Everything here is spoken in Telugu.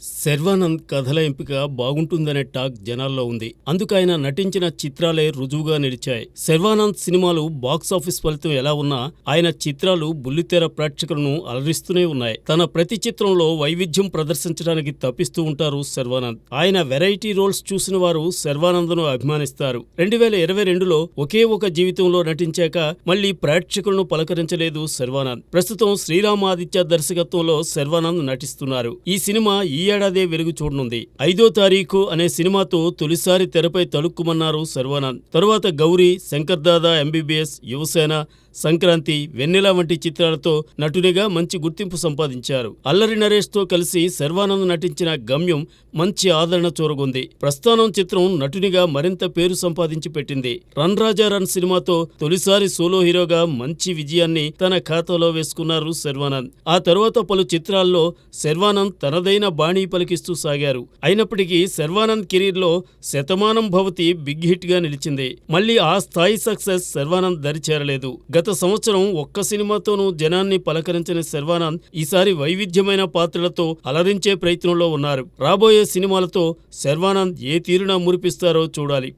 శర్వానంద్ కథల ఎంపిక బాగుంటుందనే టాక్ జనాల్లో ఉంది. అందుకు ఆయన నటించిన చిత్రాలే రుజువుగా నిలిచాయి. శర్వానంద్ సినిమాలు బాక్సాఫీస్ ఫలితం ఎలా ఉన్నా ఆయన చిత్రాలు బుల్లితెర ప్రేక్షకులను అలరిస్తూనే ఉన్నాయి. తన ప్రతి చిత్రంలో వైవిధ్యం ప్రదర్శించడానికి తప్పిస్తూ ఉంటారు శర్వానంద్. ఆయన వెరైటీ రోల్స్ చూసిన వారు శర్వానంద్ను అభిమానిస్తారు. 2022లో ఒకే ఒక జీవితంలో నటించాక మళ్లీ ప్రేక్షకులను పలకరించలేదు శర్వానంద్. ప్రస్తుతం శ్రీరామ్ ఆదిత్య దర్శకత్వంలో శర్వానంద్ నటిస్తున్నారు. ఈ సినిమా ఈ ఏడాదే వెలుగు చూడనుంది. 5వ తారీఖు అనే సినిమాతో తొలిసారి తెరపై తళుక్కుమన్నారు శర్వానంద్. తరువాత గౌరీ, శంకర్ దాదా ఎంబీబీఎస్, యువసేన, సంక్రాంతి, వెన్నెల వంటి చిత్రాలతో నటునిగా మంచి గుర్తింపు సంపాదించారు. అల్లరి నరేష్ తో కలిసి శర్వానంద్ నటించిన గమ్యం మంచి ఆదరణ చూరగొంది. ప్రస్థానం చిత్రం నటునిగా మరింత పేరు సంపాదించి పెట్టింది. రన్ రాజా రన్ సినిమాతో తొలిసారి సోలో హీరోగా మంచి విజయాన్ని తన ఖాతాలో వేసుకున్నారు శర్వానంద్. ఆ తరువాత పలు చిత్రాల్లో శర్వానంద్ తనదైన బాణీ పలికిస్తూ సాగారు. అయినప్పటికీ శర్వానంద్ కెరీర్ లో శతమానం భవతి బిగ్ హిట్ గా నిలిచింది. మళ్లీ ఆ స్థాయి సక్సెస్ శర్వానంద్ దరిచేరలేదు. గత సంవత్సరం ఒక్క సినిమాతోనూ జనాన్ని పలకరించిన శర్వానంద్ ఈసారి వైవిధ్యమైన పాత్రలతో అలరించే ప్రయత్నంలో ఉన్నారు. రాబోయే సినిమాలతో శర్వానంద్ ఏ తీరున మురిపిస్తారో చూడాలి.